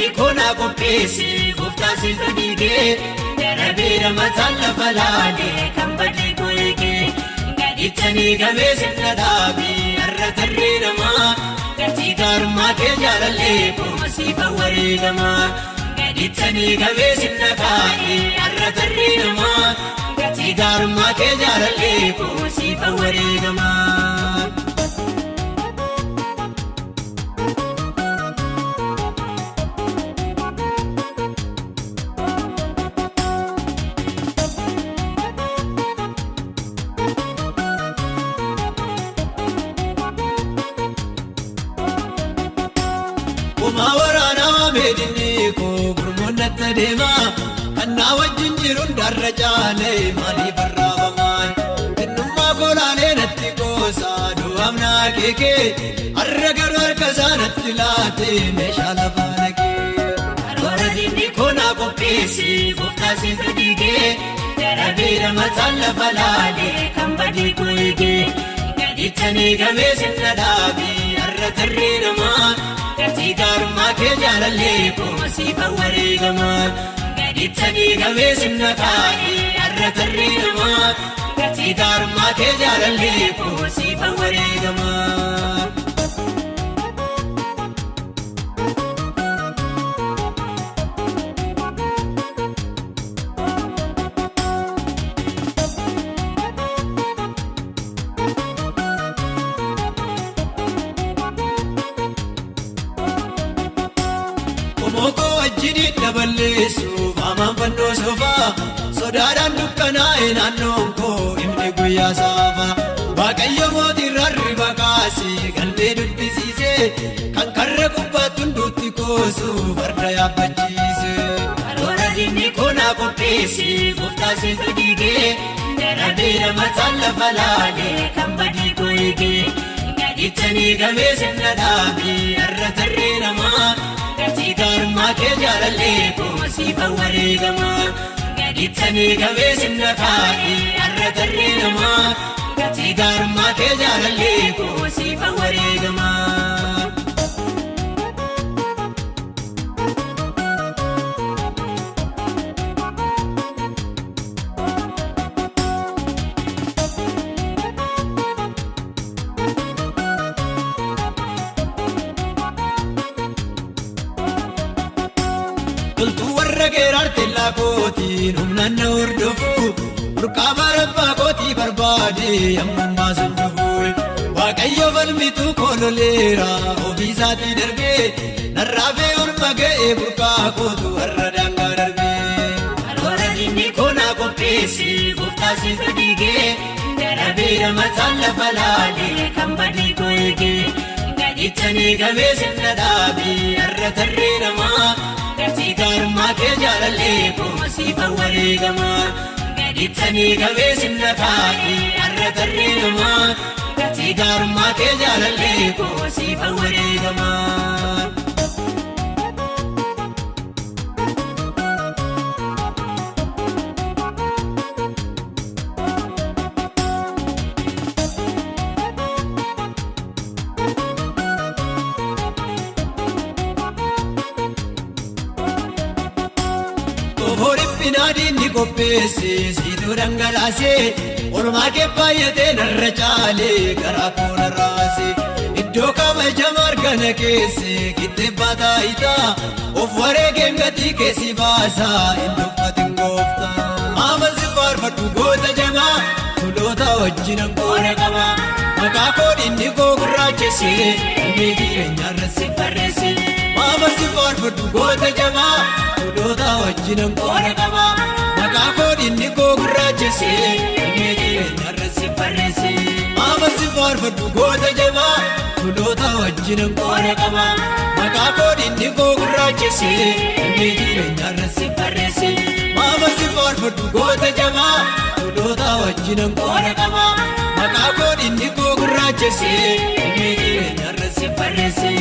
dinni kona koppeessi gooftaa siif dhiigee darabeera mataan lafa laalee kan badii gooyikee gadhiittanii gamee sirna dhaabii har'a tarree namaa gatii gaarummaa kee jaalallee kooma siifa wareegamaa gadhiittanii gamee sirna kaa'ee har'a tarree namaa gatii gaarummaa kee jaalallee kooma siifa wareegamaa. Waraana meedini ko gurmunnatti deemaa kan na wajjin jiruun darra caalee maaliif arraabamaa ennummaa kolaalee natti goosaa du'amnaa keekee har'a garuu harka isaa natti laatee meeshaa lafaa nagee warra dinni koonaa qopheessi gooftaa siif dhiigee darabeera mataan lafa laalee kan badii gooyikee gadhiittanii gamee sirna dhaabii har'a tarree namaa gatii gaarummaa kee jaalallee kooma siifa wareegamaa gadhiittanii gamee sirna kaa'ee har'a tarree namaa gatii gaarummaa kee jaalallee kooma siifa wareegamaa. Moko wajjiniin daballeessuuf hamaan fannoo soofaa sodaadhaan dukkanaa'e naannoon koo himni guyyaa saafaa Waaqayyo mootiin rarriba kaasee galmee dubbisiisee kan karra gubbaatti hunduutti koosuu farda yaabbachiise warra dinni koonaa qopheessi gooftaa siif dhiigee darabeera mataan lafa laalee kan badii gooyikee gadhiittanii gamee sirna dhaabii har'a tarree namaa gatii gaarummaa kee jaalallee kooma siifa wareegamaa gadhiittanii gamee sirna kaa'ee har'a tarree namaa gatii gaarummaa kee jaalallee kooma siifa wareegamaa. Toltuu warra geeraarte laakootiin humnaan na hordofu burqaa barabbaa kootii barbaade yammuun baasuun dhufu Waaqayyo falmituu kololeera ofiisaatii darbee narraafee orma ga'ee burqaa kootu warra daangaa darbee warra dinni koonaa qopheessi gooftaa siif dhiigee darabeera mataan lafa laalee kan badii gooyikee gadhiittanii gamee sirna dhaabii har'a tarree namaa gatii gaarummaa kee jaalallee kooma siifa wareegamaa gadhiittanii gamee sirna kaa'ee har'a tarree namaa gatii gaarummaa kee jaalallee kooma siifa wareegamaa. Horippinaa dinni qopheesse siituu dhangalaasee oolmaa kee baay'atee narra caalee garaa koo narraasee iddoo kabajamaa argana keesse giddee baataayitaa of wareegeen gatii keessi baasaa hin dubbatin gooftaa maamansi faarfadhu goota jamaa tuloota wajjinan qoora qabaa maqaa koo dinni koo gurraachessee ilmee jireenyaarra si barreesse maamansi faarfadhu goota jamaa tuloota wajjinan qoora qabaa maqaa koo dinni koo gurraachessee ilmee jireenyaarra si barreesse maamansi faarfadhu goota jamaa tuloota wajjinan qoora qabaa maqaa koo dinni koo gurraachessee ilmee jireenyaarra si barreesse maamansi faarfadhu goota jamaa tuloota wajjinan qoora qabaa maqaa koo dinni koo gurraachessee ilmee jireenyaarra si barreesse.